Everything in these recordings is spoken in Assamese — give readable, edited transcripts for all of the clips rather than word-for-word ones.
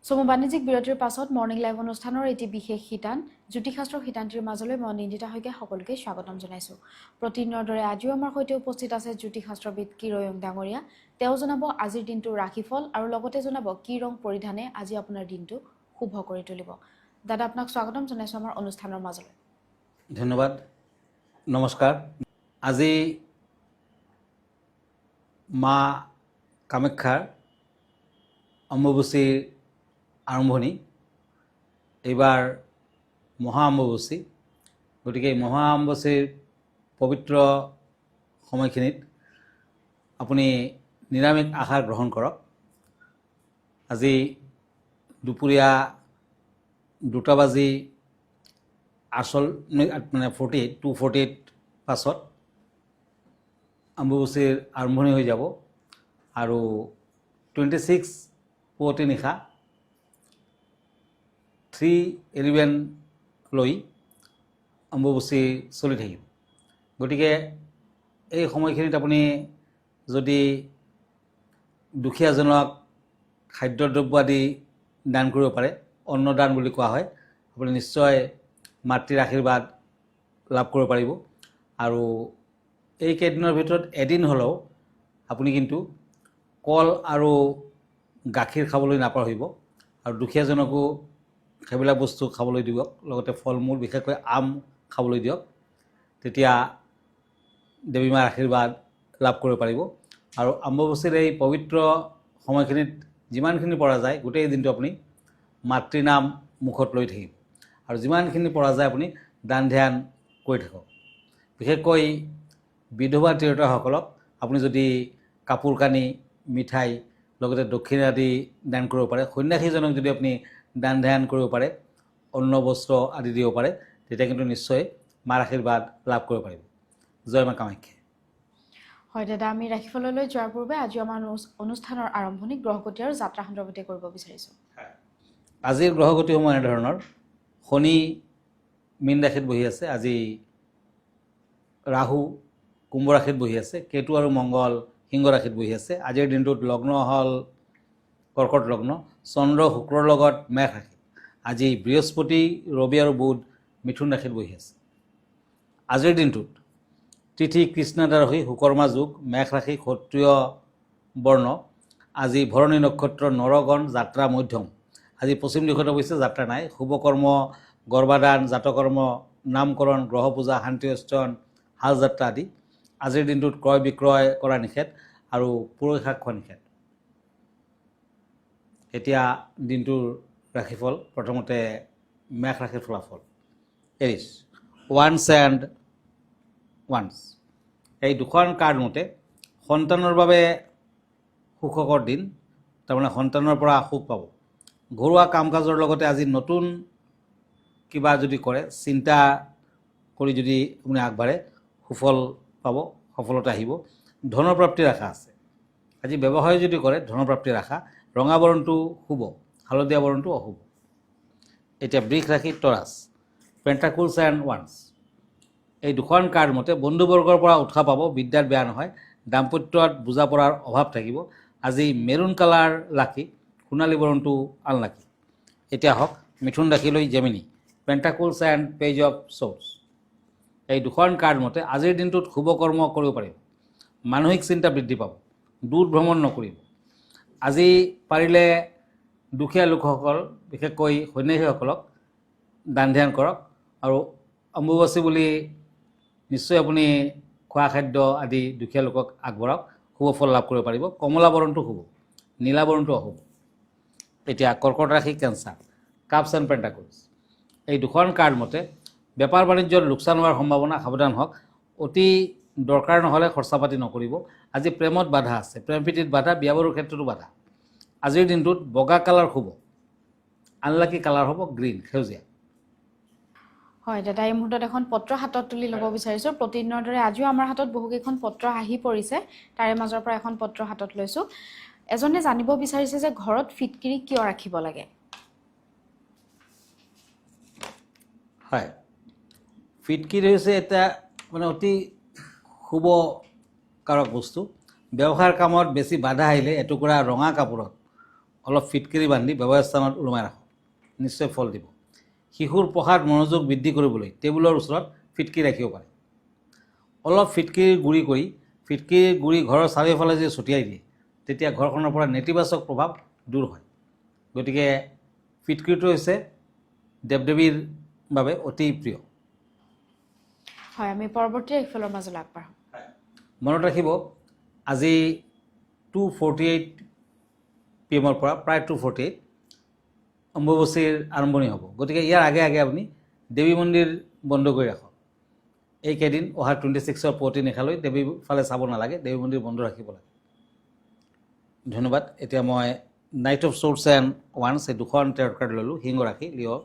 চমু বাণিজ্যিক বিৰতিৰ পাছত মৰ্নিং লাইভ অনুষ্ঠানৰ এটি বিশেষ শিতান জ্যোতিষাস্ত্ৰ শিতান্তিৰ মাজলৈ মই নিন্দিতা হৈকে সকলোকে স্বাগতম জনাইছো। প্ৰতিদিনৰ দৰে আজিও আমাৰ সৈতে উপস্থিত আছে জ্যোতিষাস্ত্ৰবিদ কিৰয়ং ডাঙৰীয়া। তেওঁ জনাব আজিৰ দিনটো ৰাশিফল আৰু লগতে জনাব কি ৰং পৰিধানে আজি আপোনাৰ দিনটো শুভ কৰি তুলিব। দাদা আপোনাক স্বাগতম জনাইছো আমাৰ অনুষ্ঠানৰ মাজলৈ। ধন্যবাদ, নমস্কাৰ। আজি মা কামাখ্যাৰ অম্বুবাচীৰ আৰম্ভণি, এইবাৰ মহা অম্বুবাচী। গতিকে এই মহা অম্বুবাচীৰ পবিত্ৰ সময়খিনিত আপুনি নিৰামিষ আহাৰ গ্ৰহণ কৰক। আজি দুপৰীয়া 2:48 পাছত অম্বুবাচীৰ আৰম্ভণি হৈ যাব আৰু 26 পুৱতি নিশা 3:11 লৈ অম্বুবাচী চলি থাকিব। গতিকে এই সময়খিনিত আপুনি যদি দুখীয়াজনক খাদ্যদ্ৰব্য আদি দান কৰিব পাৰে, অন্নদান বুলি কোৱা হয়, আপুনি নিশ্চয় মাতৃৰ আশীৰ্বাদ লাভ কৰিব পাৰিব। আৰু এই কেইদিনৰ ভিতৰত এদিন হ'লেও আপুনি কিন্তু কল আৰু গাখীৰ খাবলৈ নাপাহৰিব আৰু দুখীয়াজনকো সেইবিলাক বস্তু খাবলৈ দিয়ক, লগতে ফল মূল বিশেষকৈ আম খাবলৈ দিয়ক। তেতিয়া দেৱী মাৰ আশীৰ্বাদ লাভ কৰিব পাৰিব। আৰু অম্বুবাচীৰ এই পবিত্ৰ সময়খিনিত যিমানখিনি পৰা যায় গোটেই দিনটো আপুনি মাতৃ নাম মুখত লৈ থাকিব আৰু যিমানখিনি পৰা যায় আপুনি দান ধ্যান কৰি থাকক। বিশেষকৈ বিধৱা তিৰোতাসকলক আপুনি যদি কাপোৰ কানি, মিঠাই, লগতে দক্ষিণা আদি দান কৰিব পাৰে, সন্ন্যাসীজনক যদি আপুনি দান ধ্যান কৰিব পাৰে, অন্ন বস্ত্ৰ আদি দিব পাৰে, তেতিয়া কিন্তু নিশ্চয় মাৰ আশীৰ্বাদ লাভ কৰিব পাৰিব। জয় মা কামাখ্যা। হয় দাদা, আমি ৰাশিফললৈ যোৱাৰ পূৰ্বে আজি আমাৰ অনুষ্ঠানৰ আৰম্ভণি গ্ৰহগতি আৰু যাত্ৰা সন্দৰ্ভতে কৰিব বিচাৰিছো। আজিৰ গ্ৰহগতিসমূহ এনেধৰণৰ: শনি মীন ৰাশিত বহি আছে, আজি ৰাহু কুম্ভ ৰাশিত বহি আছে, কেতু আৰু মংগল সিংহ ৰাশিত বহি আছে। আজিৰ দিনটোত লগ্ন হ'ল কৰ্কট লগ্ন, চন্দ্ৰ শুক্ৰৰ লগত মেষ ৰাশিত। আজি বৃহস্পতি, ৰবি আৰু বুধ মিথুন ৰাশিত বহি আছে। আজিৰ দিনটোত তিথি কৃষ্ণদ্বাদশী, সুকৰ্মা যোগ, মেষ ৰাশি, ক্ষত্ৰিয় বৰ্ণ। আজি ভৰণী নক্ষত্ৰ, নৰগণ, যাত্ৰা মধ্যম। আজি পশ্চিম দিশত অৱশ্যে যাত্ৰা নাই। শুভকৰ্ম গৰ্ভাধান, জাতকৰ্ম, নামকৰণ, গ্ৰহ পূজা, শান্তি অষ্টন, হাল যাত্ৰা আদি। আজিৰ দিনটোত ক্ৰয় বিক্ৰয় কৰা নিষেধ আৰু পুৰৈ শাক খোৱা নিষেধ। এতিয়া দিনটোৰ ৰাশিফল। প্ৰথমতে মেষ ৰাশিৰ ফলাফল। Aries, once and once. এই দুখন কাৰ্ড মতে সন্তানৰ বাবে সুখকৰ দিন, তাৰমানে সন্তানৰ পৰা সুখ পাব। ঘৰুৱা কাম কাজৰ লগতে আজি নতুন কিবা যদি কৰে, চিন্তা কৰি যদি আপুনি আগবাঢ়ে, সুফল পাব, সফলতা আহিব। ধনৰ প্ৰাপ্তিৰ আশা আছে। আজি ব্যৱসায় যদি কৰে, ধনৰ প্ৰাপ্তিৰ আশা। ৰঙা বৰণটো শুভ, হালধীয়া বৰণটো অশুভ। এতিয়া বৃষ ৰাশি, তৰাছ, পেণ্টাকুলছ এণ্ড ওৱান্স। এই দুখন কাৰ্ড মতে বন্ধুবৰ্গৰ পৰা উৎসাহ পাব, বিদ্যাত বেয়া নহয়, দাম্পত্যত বুজা পৰাৰ অভাৱ থাকিব। আজি মেৰুণ কালাৰ লাকি, সোণালী বৰণটো আনলাকি। এতিয়া হওক মিথুন ৰাশিলৈ Gemini, pentacles and page of swords. এই দুখন কাৰ্ড মতে আজিৰ দিনটোত শুভ কৰ্ম কৰিব পাৰিব, মানসিক চিন্তা বৃদ্ধি পাব, দূৰ ভ্ৰমণ নকৰিব। আজি পাৰিলে দুখীয়া লোকসকল, বিশেষকৈ সন্ন্যাসীসকলক দান ধ্যান কৰক আৰু অম্বুবাচী বুলি নিশ্চয় আপুনি খোৱা খাদ্য আদি দুখীয়া লোকক আগবঢ়াওক, শুভ ফল লাভ কৰিব পাৰিব। কমলা বৰণটো শুভ, নীলা বৰণটো অশুভ। এতিয়া কৰ্কট ৰাশি, কেঞ্চাৰ, কাপছ এণ্ড পেণ্টাকুলছ। এই দুখন কাৰ্ড মতে বেপাৰ বাণিজ্যত লোকচান হোৱাৰ সম্ভাৱনা, সাৱধান হওক। অতি দৰকাৰ নহ'লে খৰচা পাতি নকৰিব। আজি প্ৰেমত বাধা আছে, প্ৰেম প্ৰীতিত বাধা, বিয়া বাৰুৰ ক্ষেত্ৰতো বাধা। আজিৰ দিনটোত বগা কালাৰ শুভ, আনলাকি কালাৰ হ'ব গ্ৰীণ, সেউজীয়া। হয় দাদা, এই মুহূৰ্তত এখন পত্ৰ হাতত তুলি ল'ব বিচাৰিছো। প্ৰতিদিনৰ দৰে আজিও আমাৰ হাতত বহুকেইখন পত্ৰ আহি পৰিছে, তাৰে মাজৰ পৰা এখন পত্ৰ হাতত লৈছো। এজনে জানিব বিচাৰিছে যে ঘৰত ফিটকিৰি কিয় ৰাখিব লাগে? হয়, ফিটকিৰি হৈছে এটা মানে অতি শুভ কাৰক বস্তু। ব্যৱসায়ৰ কামত বেছি বাধা আহিলে এটুকুৰা ৰঙা কাপোৰত অলপ ফিটকিৰি বান্ধি ব্যৱস্থানত ওলমাই ৰাখক, নিশ্চয় ফল দিব। শিশুৰ পঢ়াত মনোযোগ বৃদ্ধি কৰিবলৈ টেবুলৰ ওচৰত ফিটকিৰি ৰাখিব পাৰে। অলপ ফিটকিৰিৰ গুড়ি কৰি ফিটকিৰিৰ গুড়ি ঘৰৰ চাৰিওফালে যদি ছটিয়াই দিয়ে তেতিয়া ঘৰখনৰ পৰা নেতিবাচক প্ৰভাৱ দূৰ হয়। গতিকে ফিটকিৰিটো হৈছে দেৱ-দেৱীৰ বাবে অতি প্ৰিয়। হয়, আমি পৰৱৰ্তী ৰাশিফলৰ মাজলৈ আগবাঢ়ো। মনত ৰাখিব, আজি 2:48 PM পৰা প্ৰায় 2:48 অম্বুবাচীৰ আৰম্ভণি হ'ব। গতিকে ইয়াৰ আগে আগে আপুনি দেৱী মন্দিৰ বন্ধ কৰি ৰাখক। এইকেইদিন অহা 26 পুৱতি নিশালৈ দেৱীৰ ফালে চাব নালাগে, দেৱী মন্দিৰ বন্ধ ৰাখিব লাগে। ধন্যবাদ। এতিয়া মই night of shorts and once এই দুখন টেৰট কাৰ্ড ল'লোঁ। সিংহ ৰাশি, লিঅ'।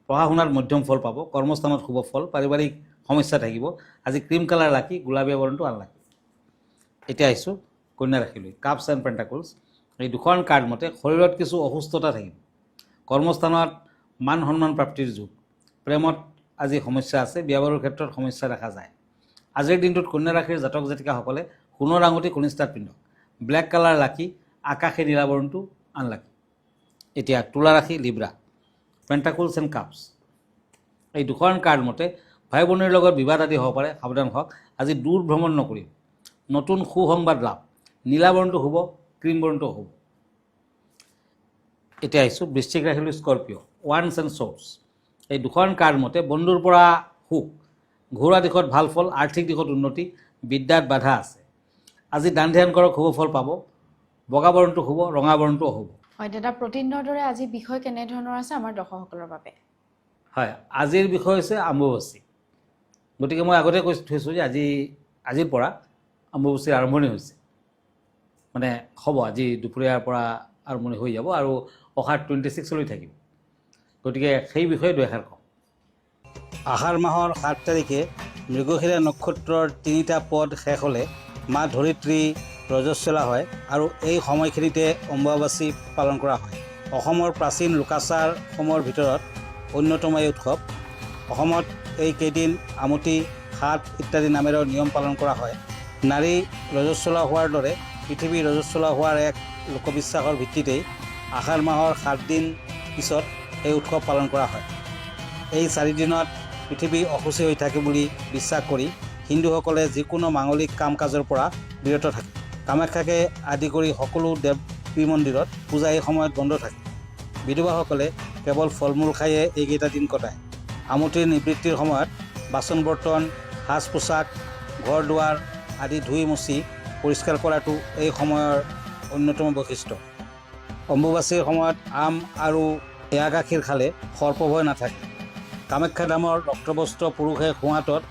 পঢ়া শুনাত মধ্যম ফল পাব, কৰ্মস্থানত শুভ ফল, পাৰিবাৰিক সমস্যা থাকিব। আজি ক্ৰীম কালাৰ লাকি, গোলাবীয়া বৰণটো আনলাকি। এতিয়া আহিছোঁ কন্যা ৰাশিলৈ, কাপছ এণ্ড পেণ্টাকলছ। এই দুখন কাৰ্ড মতে শৰীৰত কিছু অসুস্থতা থাকিব, কৰ্মস্থানত মান সন্মান প্ৰাপ্তিৰ যুগ, প্ৰেমত আজি সমস্যা আছে, বিয়া বাৰুৰ ক্ষেত্ৰত সমস্যা দেখা যায়। আজিৰ দিনটোত কন্যা ৰাশিৰ জাতক জাতিকাসকলে সোণৰ আঙুঠি কনিষ্ঠাত পিন্ধক, ব্লেক কালাৰ লাকি, আকাশী নীলা বৰণটো আনলাকি। এতিয়া তুলা ৰাশি, লিব্ৰা, পেণ্টাকলছ এণ্ড কাপছ। এই দুখন কাৰ্ড মতে ভাই ভনীৰ লগত বিবাদ আদি হ'ব পাৰে, সাৱধান হওক। আজি দূৰ ভ্ৰমণ নকৰিব, নতুন সুসংবাদ লাভ, নীলা বৰণটো হ'ব, ক্ৰীম বৰণটো হ'ব। এতিয়া আহিছোঁ বৃশ্চিক ৰাশিলৈ, স্কৰপিঅ, ওৱান্স এণ্ড শ্বৰ্টছ। এই দুখন কাৰ্ড মতে বন্ধুৰ পৰা সুখ, ঘৰুৱা দিশত ভাল ফল, আৰ্থিক দিশত উন্নতি, বিদ্যাত বাধা আছে। আজি দান ধ্যান কৰক, শুভ ফল পাব, বগা বৰণটো হ'ব, ৰঙা বৰণটো হ'ব। হয় দাদা, প্ৰতিদিনৰ দৰে আজি বিষয় কেনেধৰণৰ আছে আমাৰ দৰ্শকসকলৰ বাবে? হয়, আজিৰ বিষয় হৈছে অম্বুবাচী। গতিকে মই আগতে কৈ থৈছোঁ যে আজিৰ পৰা অম্বুবাচীৰ আৰম্ভণি হৈছে, মানে হ'ব আজি দুপৰীয়াৰ পৰা আৰম্ভণি হৈ যাব আৰু অহা 26লৈ থাকিব। গতিকে সেই বিষয়ে দুএষাৰ কওঁ। আহাৰ মাহৰ 7 তাৰিখে মৃগশিৰা নক্ষত্ৰৰ 3টা পদ শেষ হ'লে মা ধৰিত্ৰী ৰজস্বলা হয় আৰু এই সময়খিনিতে অম্বুবাচী পালন কৰা হয়। অসমৰ প্ৰাচীন লোকাচাৰসমূহৰ ভিতৰত অন্যতম এই উৎসৱ। অসমত এইকেইদিন আমতি, হাত ইত্যাদি নামেৰে নিয়ম পালন কৰা হয়। নাৰী ৰজস্বলা হোৱাৰ দৰে পৃথিৱী ৰজস্বলা হোৱাৰ এক লোকবিশ্বাসৰ ভিত্তিতেই আহাৰ মাহৰ 7 দিন পিছত এই উৎসৱ পালন কৰা হয়। এই 4 দিনত পৃথিৱী অসুচী হৈ থাকে বুলি বিশ্বাস কৰি হিন্দুসকলে যিকোনো মাংগলিক কাম কাজৰ পৰা বিৰত থাকে। কামাখ্যাকে আদি কৰি সকলো দেৱী মন্দিৰত পূজা এই সময়ত বন্ধ থাকে। বিধৱাসকলে কেৱল ফল মূল খায়ে এইকেইটা দিন কটায়। আমতিৰ নিবৃত্তিৰ সময়ত বাচন বৰ্তন, সাজ পোছাক, ঘৰ দুৱাৰ আদি ধুই মুচি পৰিষ্কাৰ কৰাটো এই সময়ৰ অন্যতম বৈশিষ্ট্য। অম্বুবাচীৰ সময়ত আম আৰু এৱা গাখীৰ খালে সৰ্পভয় নাথাকে। কামাখ্যা ধামৰ ৰক্তবস্ত্ৰ পুৰুষে সোঁহাতত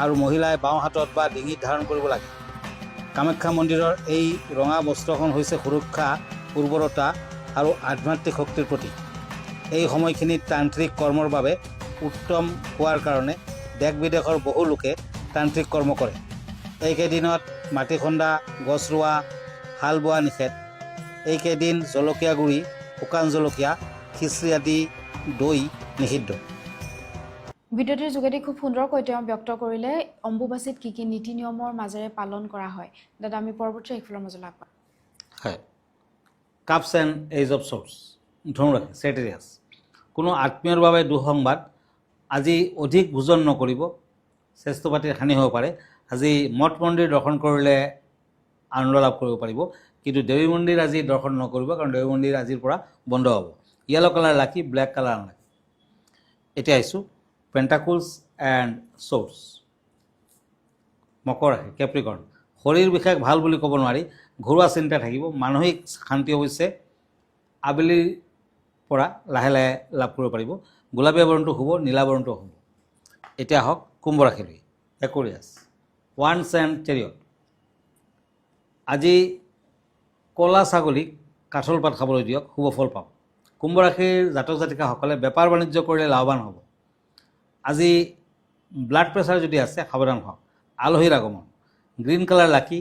আৰু মহিলাই বাওঁ হাতত বা ডিঙিত ধাৰণ কৰিব লাগে। কামাখ্যা মন্দিৰৰ এই ৰঙা বস্ত্ৰখন হৈছে সুৰক্ষা, উৰ্বৰতা আৰু আধ্যাত্মিক শক্তিৰ প্ৰতীক। এই সময়খিনিত তান্ত্ৰিক কৰ্মৰ বাবে উত্তম হোৱাৰ কাৰণে দেশ বিদেশৰ বহু লোকে তান্ত্ৰিক কৰ্ম কৰে। এইকেইদিনত মাটি খন্দা, গছ ৰোৱা, হাল বোৱা নিষেধ। এইকেইদিন জলকীয়া গুড়ি, শুকান জলকীয়া, খিচিৰি আদি দৈ নিষিদ্ধ। ভিডিঅ'টিৰ যোগেদি খুব সুন্দৰকৈ তেওঁ ব্যক্ত কৰিলে অম্বুবাচীত কি কি নীতি নিয়মৰ মাজেৰে পালন কৰা হয়। দাদা, আমি পৰৱৰ্তী ৰাশিফলৰ মাজলৈ আগবাঢ়ো। হয়, cups and ace of swords, ধনুৰাশি, চেটেৰিয়াছ। কোনো আত্মীয়ৰ বাবে দুঃসংবাদ, আজি অধিক ভোজন নকৰিব, স্বাস্থ্য পাতিৰ হানি হ'ব পাৰে। আজি মঠ মন্দিৰ দৰ্শন কৰিলে আনন্দ লাভ কৰিব পাৰিব, কিন্তু দেৱী মন্দিৰ আজি দৰ্শন নকৰিব, কাৰণ দেৱী মন্দিৰ আজিৰ পৰা বন্ধ হ'ব। য়েলো কালাৰ লাকি, ব্লেক কালাৰ আনলাকি। এতিয়া আহিছোঁ পেণ্টাকলছ এণ্ড শ্বৰ্টছ, মকৰ ৰাশি, কেপ্ৰিকৰ্ণ। শৰীৰ বিশেষ ভাল বুলি ক'ব নোৱাৰি, ঘৰুৱা চিন্তা থাকিব, মানসিক শান্তি অৱশ্যে আবেলিৰ পৰা লাহে লাহে লাভ কৰিব পাৰিব। গোলাপীয়া বৰণটো হ'ব, নীলা বৰণটো হ'ব। এতিয়া আহক কুম্ভ ৰাশিলৈ, একুৰিয়াছ, ওৱান্স এণ্ড চেৰিয়ট। আজি ক'লা ছাগলীক কাঠল পাত খাবলৈ দিয়ক, শুভ ফল পাব। কুম্ভ ৰাশিৰ জাতক জাতিকাসকলে বেপাৰ বাণিজ্য কৰিলে লাভৱান হ'ব। আজি ব্লাড প্ৰেছাৰ যদি আছে সাৱধান হওক। আলহীৰ আগমন, গ্ৰীণ কালাৰ লাকি,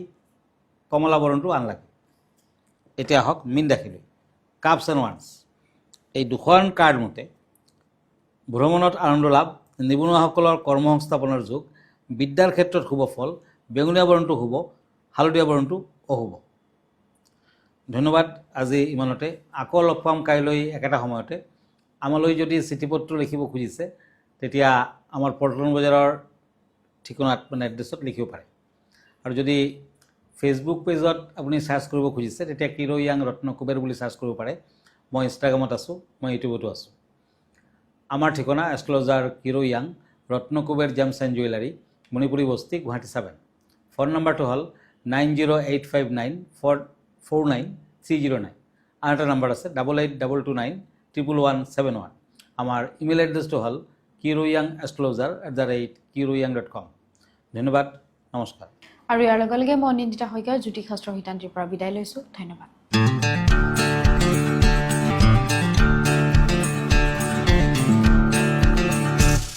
কমলা বৰণটো আনলাকি। এতিয়া আহক মীন ৰাশিলৈ, কাপছ এণ্ড ওৱান্স। এই দুখন কাৰ্ড মতে ভ্ৰমণত আনন্দ লাভ, নিবনুৱাসকলৰ কৰ্মসংস্থাপনৰ যোগ, বিদ্যাৰ ক্ষেত্ৰত শুভ ফল, বেঙুনীয়া বৰণটো শুভ, হালধীয়া বৰণটো অশুভ। ধন্যবাদ। আজি ইমানতে। আকৌ লগ পাম কাইলৈ একেটা সময়তে। আমালৈ যদি চিঠিপত্ৰ লিখিব খুজিছে তেতিয়া আমাৰ পল্টন বজাৰৰ ঠিকনাত মানে এড্ৰেছত লিখিব পাৰে। আৰু যদি ফেচবুক পেজত আপুনি চাৰ্চ কৰিব খুজিছে তেতিয়া কিৰো য়াং ৰত্নকুবেৰ বুলি চাৰ্চ কৰিব পাৰে। মই ইনষ্টাগ্ৰামত আছোঁ, মই ইউটিউবতো আছোঁ। আমাৰ ঠিকনা এষ্ট্ৰলজাৰ কিৰো য়াং Ratnakuber gems and jewellery, Manipuri Basti, Guwahati 7। Phone নম্বৰটো হ'ল 9085949309। আৰু এটা নম্বৰ আছে 8822911171। আমাৰ ইমেইল এড্ৰেছটো হ'ল kiroyangastrologer@kiroyang.com। ধন্যবাদ, নমস্কাৰ। আৰু ইয়াৰ লগে লগে মই নিন্দিতা শইকীয়া জ্যোতিষশাস্ত্ৰ শিতান্তিৰ পৰা বিদায় লৈছোঁ। ধন্যবাদ।